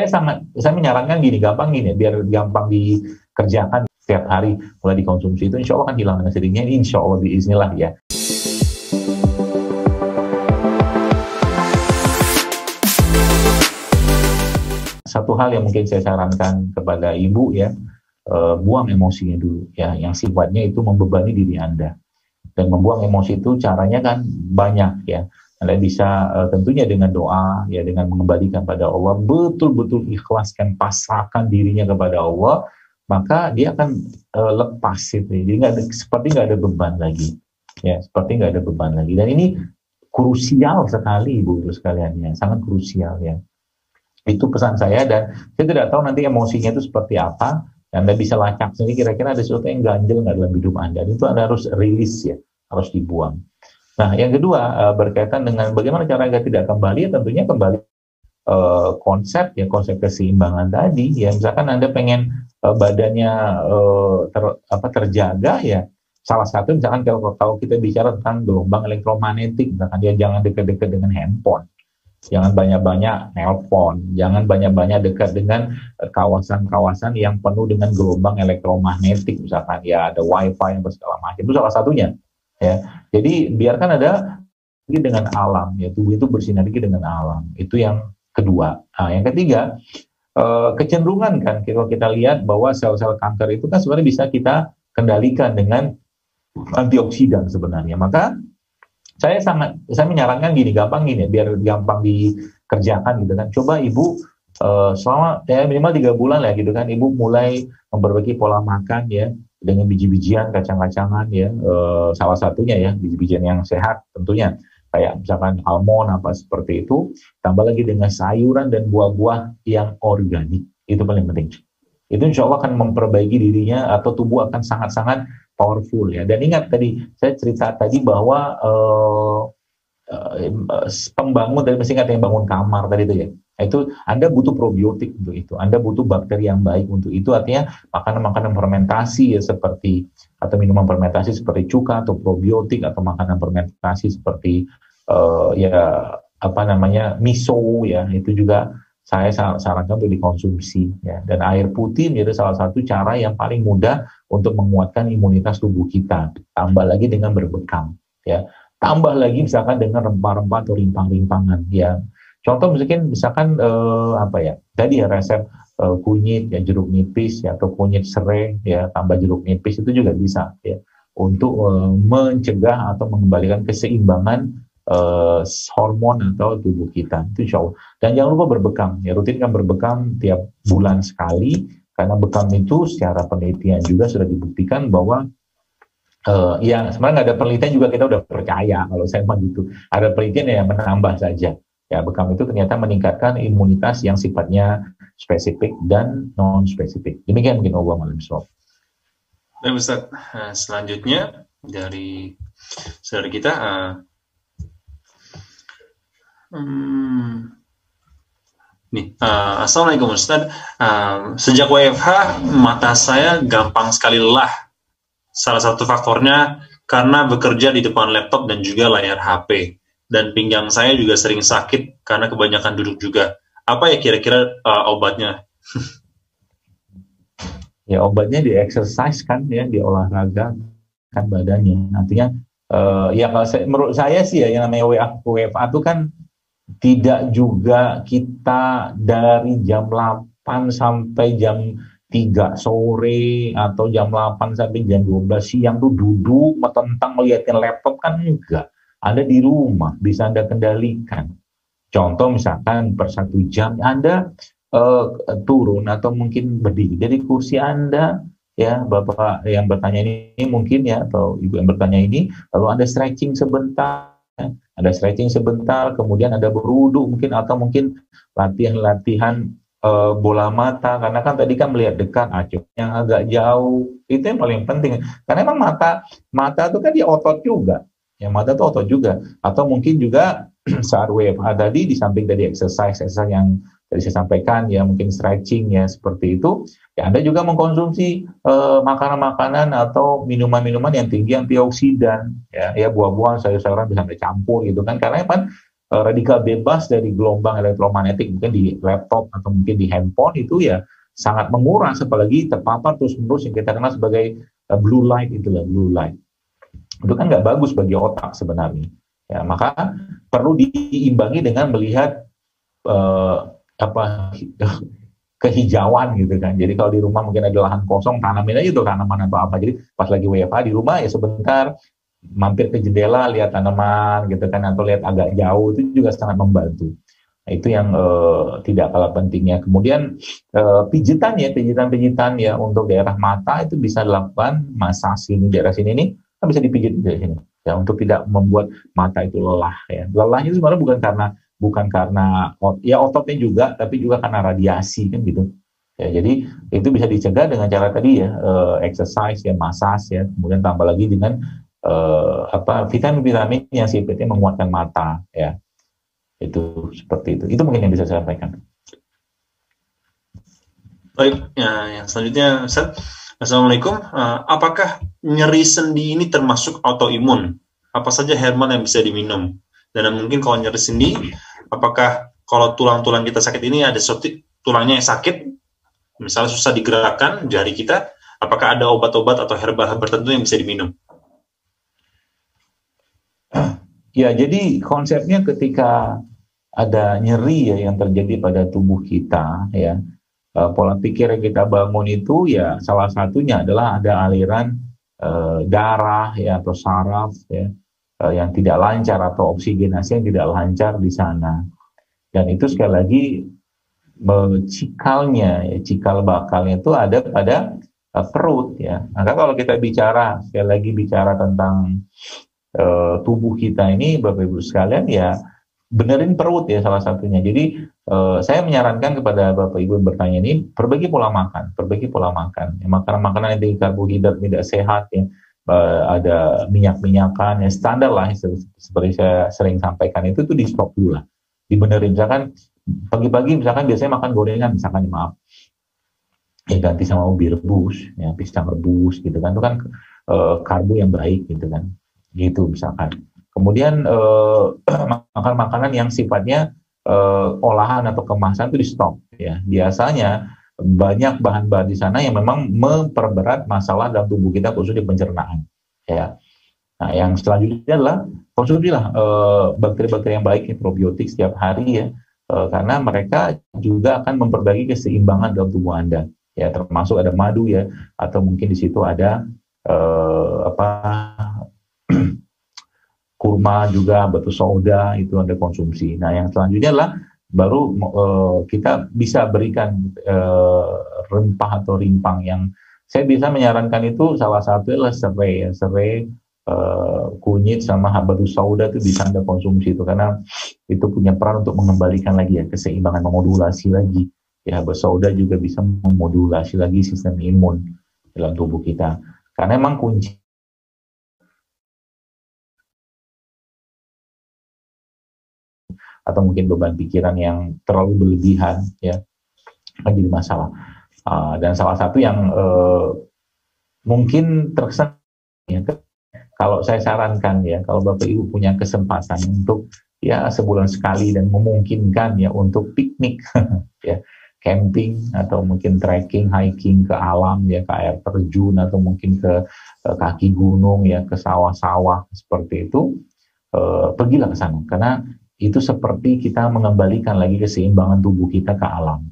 saya menyarankan gini, gampang gini, biar gampang dikerjakan setiap hari mulai dikonsumsi itu insya Allah kan hilang dengan sendirinya. Ini insya Allah biiznillah ya. Satu hal yang mungkin saya sarankan kepada ibu ya, buang emosinya dulu ya, yang sifatnya itu membebani diri Anda. Dan membuang emosi itu caranya kan banyak ya. Anda bisa tentunya dengan doa ya, dengan mengembalikan pada Allah, betul-betul ikhlaskan, pasrahkan dirinya kepada Allah, maka dia akan lepas itu. Jadi seperti nggak ada beban lagi ya, seperti nggak ada beban lagi. Dan ini krusial sekali ibu sekalian ya, sangat krusial ya. Itu pesan saya, dan saya tidak tahu nanti emosinya itu seperti apa. Anda bisa lacak sendiri kira-kira ada sesuatu yang ganjel nggak dalam hidup Anda. Itu Anda harus rilis ya, harus dibuang. Nah, yang kedua berkaitan dengan bagaimana cara agar tidak kembali, ya tentunya kembali konsep keseimbangan tadi. Ya, misalkan Anda pengen badannya terjaga ya. Salah satu misalkan kalau kita bicara tentang gelombang elektromagnetik, misalkan dia jangan dekat-dekat dengan handphone. Jangan banyak-banyak nelpon, jangan banyak-banyak dekat dengan kawasan-kawasan yang penuh dengan gelombang elektromagnetik, misalkan ya ada wifi yang segala macam, itu salah satunya ya. Jadi biarkan ada dengan alam ya, tubuh itu bersinergi dengan alam, itu yang kedua. Nah, yang ketiga, kecenderungan kan kalau kita lihat bahwa sel-sel kanker itu kan sebenarnya bisa kita kendalikan dengan antioksidan sebenarnya. Maka saya menyarankan gini, gampang gini, biar gampang dikerjakan gitu kan. Coba ibu selama minimal 3 bulan lah gitu kan, ibu mulai memperbaiki pola makan ya, dengan biji-bijian, kacang-kacangan ya, salah satunya ya, biji-bijian yang sehat tentunya, kayak misalkan almond apa seperti itu, tambah lagi dengan sayuran dan buah-buah yang organik, itu paling penting. Itu insya Allah akan memperbaiki dirinya, atau tubuh akan sangat-sangat powerful ya. Dan ingat tadi saya cerita tadi bahwa pembangun, tadi masih ingat yang bangun kamar tadi itu ya, itu Anda butuh probiotik untuk itu, Anda butuh bakteri yang baik untuk itu. Artinya makanan-makanan fermentasi ya, seperti atau minuman fermentasi seperti cuka atau probiotik, atau makanan fermentasi seperti miso ya, itu juga saya sarankan untuk dikonsumsi ya. Dan air putih menjadi salah satu cara yang paling mudah untuk menguatkan imunitas tubuh kita. Tambah lagi dengan berbekam ya. Tambah lagi misalkan dengan rempah-rempah atau rimpang-rimpangan ya. Contoh misalkan tadi ya resep kunyit ya, jeruk nipis ya, atau kunyit serai ya, tambah jeruk nipis, itu juga bisa ya untuk mencegah atau mengembalikan keseimbangan hormon atau tubuh kita, itu insya Allah. Dan jangan lupa berbekam ya, rutinkan berbekam tiap bulan sekali, karena bekam itu secara penelitian juga sudah dibuktikan bahwa ya sebenarnya nggak ada penelitian juga kita udah percaya kalau saya mah gitu. Ada penelitian yang menambah saja ya, bekam itu ternyata meningkatkan imunitas yang sifatnya spesifik dan non spesifik. Demikian mungkin Allah malam soal. Baik Ustaz, selanjutnya dari saudara kita. Assalamualaikum Ustaz. Sejak WFH mata saya gampang sekali lelah. Salah satu faktornya karena bekerja di depan laptop dan juga layar HP. Dan pinggang saya juga sering sakit karena kebanyakan duduk juga. Apa ya kira-kira obatnya? Ya obatnya di exercise kan ya, di olahraga kan badannya. Artinya ya kalau menurut saya sih ya, yang namanya WFH itu kan tidak juga kita dari jam 8 sampai jam 3 sore atau jam 8 sampai jam 12 siang tuh duduk tentang melihatin laptop, kan enggak. Anda di rumah bisa Anda kendalikan. Contoh misalkan per 1 jam Anda turun atau mungkin berdiri dari kursi Anda ya, Bapak yang bertanya ini mungkin ya, atau Ibu yang bertanya ini, lalu Anda stretching sebentar. Ada stretching sebentar, kemudian ada berwudu mungkin, atau mungkin latihan bola mata, karena kan tadi kan melihat dekat, yang agak jauh, itu yang paling penting. Karena emang mata itu kan dia otot juga, ya mata itu otot juga. Atau mungkin juga saat WFH tadi, di samping tadi exercise yang tadi saya sampaikan ya, mungkin stretching ya seperti itu, ya Anda juga mengkonsumsi makanan-makanan atau minuman-minuman yang tinggi antioksidan ya, buah-buahan, sayur-sayuran bisa Anda campur gitu kan, karena kan radikal bebas dari gelombang elektromagnetik mungkin di laptop atau mungkin di handphone itu ya sangat menguras, apalagi terpapar terus-menerus yang kita kenal sebagai blue light, itulah blue light. Itu kan nggak bagus bagi otak sebenarnya. Ya, maka perlu diimbangi dengan melihat apa kehijauan gitu kan. Jadi kalau di rumah mungkin ada lahan kosong, tanamin aja tuh tanaman atau apa. Jadi pas lagi WFH di rumah ya sebentar mampir ke jendela lihat tanaman gitu kan, atau lihat agak jauh, itu juga sangat membantu. Nah, itu yang tidak kalah pentingnya. Kemudian pijitan ya untuk daerah mata itu bisa dilakukan massage ini daerah sini nih, kan bisa dipijit dari sini ya untuk tidak membuat mata itu lelah ya. Lelahnya itu sebenarnya bukan karena ya ototnya juga, tapi juga karena radiasi kan gitu. Ya, jadi itu bisa dicegah dengan cara tadi ya, exercise ya, massage ya, kemudian tambah lagi dengan vitamin-vitamin yang sifatnya menguatkan mata ya. Itu seperti itu. Itu mungkin yang bisa saya sampaikan. Baik, ya, yang selanjutnya Ustaz. Assalamualaikum. Apakah nyeri sendi ini termasuk autoimun? Apa saja herban yang bisa diminum? Dan mungkin kalau nyeri sendi, apakah kalau tulang-tulang kita sakit ini ada sesuatu tulangnya yang sakit, misalnya susah digerakkan jari kita, apakah ada obat-obat atau herbal tertentu yang bisa diminum? Ya, jadi konsepnya ketika ada nyeri ya yang terjadi pada tubuh kita ya, pola pikir yang kita bangun itu ya salah satunya adalah ada aliran darah ya atau saraf ya yang tidak lancar atau oksigenasi yang tidak lancar di sana. Dan itu sekali lagi cikal bakalnya itu ada pada perut ya. Maka kalau kita sekali lagi bicara tentang tubuh kita ini, Bapak Ibu sekalian ya, benerin perut ya salah satunya. Jadi saya menyarankan kepada Bapak Ibu yang bertanya ini, perbaiki pola makan. Ya, makanan-makanan yang tinggi karbohidrat tidak sehat ya, ada minyak-minyakan yang standar lah, seperti saya sering sampaikan itu di stop dulu lah, dibenerin. Misalkan pagi-pagi misalkan biasanya makan gorengan, misalkan maaf ya ganti sama ubi rebus ya, pisang rebus gitu kan, itu kan karbo yang baik gitu kan, gitu misalkan. Kemudian makan makanan yang sifatnya olahan atau kemasan itu di stop ya. Biasanya banyak bahan-bahan di sana yang memang memperberat masalah dalam tubuh kita, khususnya di pencernaan ya. Nah, yang selanjutnya adalah konsumsilah bakteri-bakteri yang baik, probiotik setiap hari ya, karena mereka juga akan memperbaiki keseimbangan dalam tubuh Anda ya, termasuk ada madu ya, atau mungkin di situ ada kurma juga, batu soda itu Anda konsumsi. Nah, yang selanjutnya adalah baru kita bisa berikan rempah atau rimpang. Yang saya bisa menyarankan itu salah satu adalah serai, kunyit sama batu soda itu bisa Anda konsumsi itu, karena itu punya peran untuk mengembalikan lagi ya keseimbangan, memodulasi lagi ya. Batu soda juga bisa memodulasi lagi sistem imun dalam tubuh kita, karena memang kunci atau mungkin beban pikiran yang terlalu berlebihan ya akan jadi masalah. Dan salah satu yang mungkin terkesan ya, kalau saya sarankan ya, kalau Bapak Ibu punya kesempatan untuk ya sebulan sekali dan memungkinkan ya untuk piknik ya, camping atau mungkin trekking, hiking ke alam ya, ke air terjun atau mungkin ke kaki gunung ya, ke sawah-sawah seperti itu, pergilah ke sana, karena itu seperti kita mengembalikan lagi keseimbangan tubuh kita ke alam.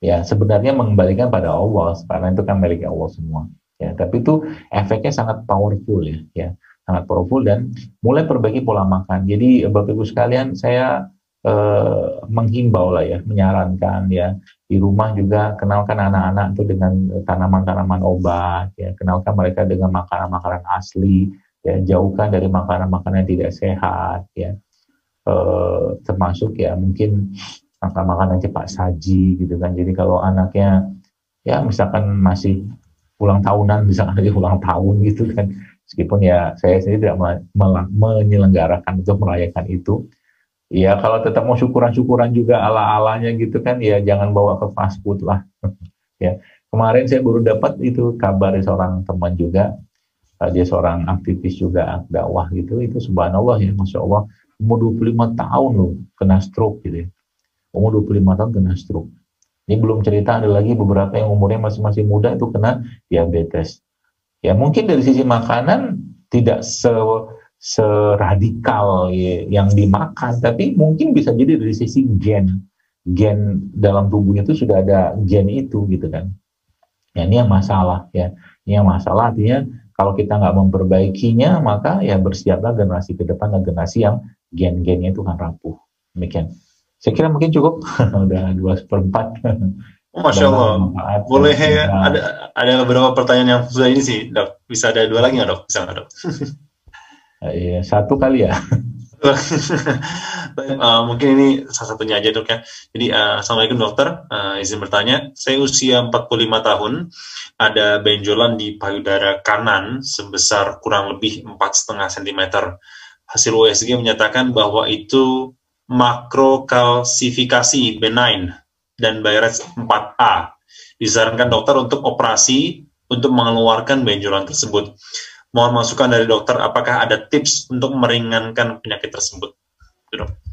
Ya, sebenarnya mengembalikan pada Allah, karena itu kan milik Allah semua. Ya, tapi itu efeknya sangat powerful ya, sangat powerful. Dan mulai perbaiki pola makan. Jadi Bapak Ibu sekalian, saya menghimbau lah ya, menyarankan ya, di rumah juga kenalkan anak-anak itu dengan tanaman-tanaman obat ya, kenalkan mereka dengan makanan-makanan asli ya, jauhkan dari makanan-makanan yang tidak sehat ya. Termasuk ya mungkin makan makanan cepat saji gitu kan. Jadi kalau anaknya ya misalkan masih ulang tahunan, misalkan lagi ulang tahun gitu kan, meskipun ya saya sendiri tidak menyelenggarakan untuk merayakan itu ya, kalau tetap mau syukuran-syukuran juga ala-alanya gitu kan ya, jangan bawa ke fast food lah ya. Kemarin saya baru dapat itu kabar dari seorang teman juga, dia seorang aktivis juga dakwah gitu, itu subhanallah ya, masya Allah, umur 25 tahun loh kena stroke gitu ya. Umur 25 tahun kena stroke. Ini belum cerita ada lagi beberapa yang umurnya masih muda itu kena diabetes. Ya mungkin dari sisi makanan tidak seradikal ya, yang dimakan, tapi mungkin bisa jadi dari sisi gen dalam tubuhnya itu sudah ada gen itu gitu kan. Ya ini yang masalah ya. Ini yang masalah artinya kalau kita nggak memperbaikinya maka ya bersiaplah generasi ke depan generasi yang gen-gennya itu kan rapuh. Demikian. Saya kira mungkin cukup. Udah 2/4. Masya Allah. Boleh ada beberapa pertanyaan yang sudah ini sih, Dok. Bisa ada 2 lagi nggak, Dok? Bisa nggak, Dok? Iya, 1 kali ya. Mungkin ini salah satunya aja, Dok ya. Jadi assalamualaikum dokter, izin bertanya, saya usia 45 tahun, ada benjolan di payudara kanan sebesar kurang lebih 4,5 cm. Hasil USG menyatakan bahwa itu makrokalsifikasi benign dan Bayres 4A. Disarankan dokter untuk operasi untuk mengeluarkan benjolan tersebut. Mohon masukan dari dokter, apakah ada tips untuk meringankan penyakit tersebut?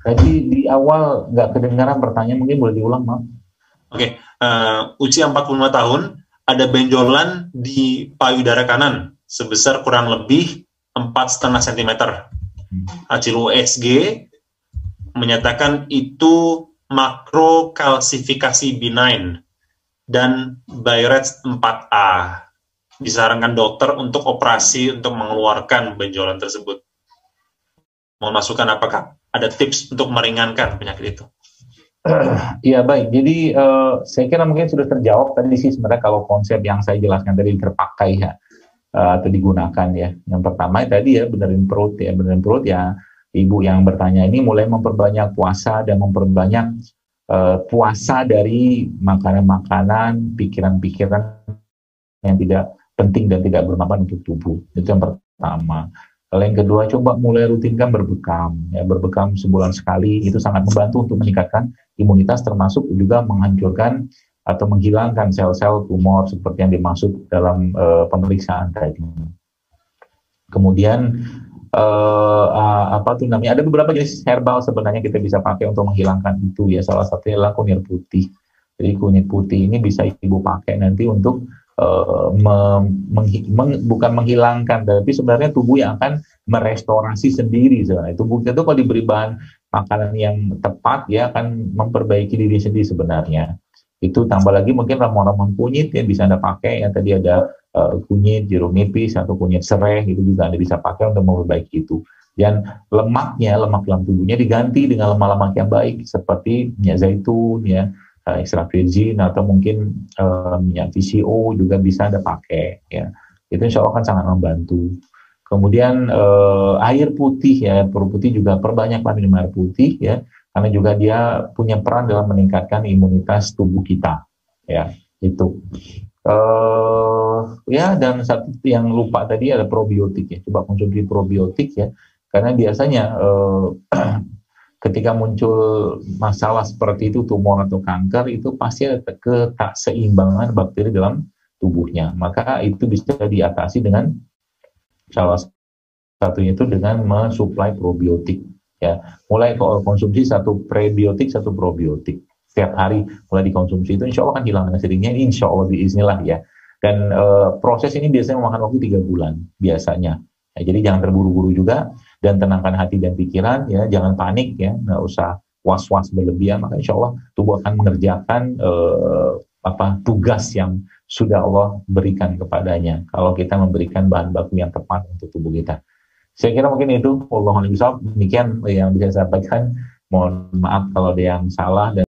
Tadi di awal nggak kedengaran pertanyaan, mungkin boleh diulang, Mak? Oke, usia 45 tahun, ada benjolan di payudara kanan sebesar kurang lebih 4,5 cm. Hasil USG menyatakan itu makrokalsifikasi benign dan Bayres 4A. Disarankan dokter untuk operasi untuk mengeluarkan benjolan tersebut. Mohon masukan apakah ada tips untuk meringankan penyakit itu? Iya baik, jadi saya kira mungkin sudah terjawab tadi sih sebenarnya kalau konsep yang saya jelaskan tadi terpakai ya atau digunakan ya. Yang pertama tadi ya benerin perut ya. Ibu yang bertanya ini mulai memperbanyak puasa dan memperbanyak puasa dari makanan-makanan, pikiran-pikiran yang tidak penting dan tidak bermanfaat untuk tubuh. Itu yang pertama. Lalu yang kedua, coba mulai rutinkan berbekam. Ya, berbekam sebulan sekali itu sangat membantu untuk meningkatkan imunitas, termasuk juga menghancurkan atau menghilangkan sel-sel tumor seperti yang dimaksud dalam pemeriksaan tadi. Kemudian ada beberapa jenis herbal sebenarnya kita bisa pakai untuk menghilangkan itu ya. Salah satunya adalah kunir putih. Jadi kunir putih ini bisa ibu pakai nanti untuk bukan menghilangkan, tapi sebenarnya tubuh yang akan merestorasi sendiri sebenarnya. Tubuh kita itu kalau diberi bahan makanan yang tepat ya akan memperbaiki diri sendiri sebenarnya. Itu tambah lagi mungkin ramuan-ramuan kunyit yang bisa Anda pakai, yang tadi ada kunyit jeruk nipis atau kunyit serai, itu juga Anda bisa pakai untuk memperbaiki itu. Dan lemak dalam tubuhnya diganti dengan lemak-lemak yang baik seperti minyak zaitun ya, ekstrak virgin atau mungkin minyak VCO juga bisa Anda pakai ya. Itu insya Allah akan sangat membantu. Kemudian air putih ya, air putih juga perbanyaklah minum air putih ya, karena juga dia punya peran dalam meningkatkan imunitas tubuh kita ya. Itu ya, dan satu yang lupa tadi ada probiotik ya. Coba konsumsi probiotik ya, karena biasanya ketika muncul masalah seperti itu, tumor atau kanker, itu pasti ada ketakseimbangan bakteri dalam tubuhnya. Maka itu bisa diatasi dengan salah satunya itu dengan mensuplai probiotik. Ya, mulai konsumsi 1 prebiotik 1 probiotik setiap hari mulai dikonsumsi, itu insya Allah akan hilang hasilnya, insya Allah biiznillah ya. Dan proses ini biasanya memakan waktu 3 bulan biasanya. Ya, jadi jangan terburu-buru juga, dan tenangkan hati dan pikiran ya, jangan panik ya, nggak usah was-was berlebihan, maka insya Allah tubuh akan mengerjakan tugas yang sudah Allah berikan kepadanya kalau kita memberikan bahan baku yang tepat untuk tubuh kita. Saya kira mungkin itu, Wallahualam bishawab, demikian yang bisa saya sampaikan. Mohon maaf kalau ada yang salah dan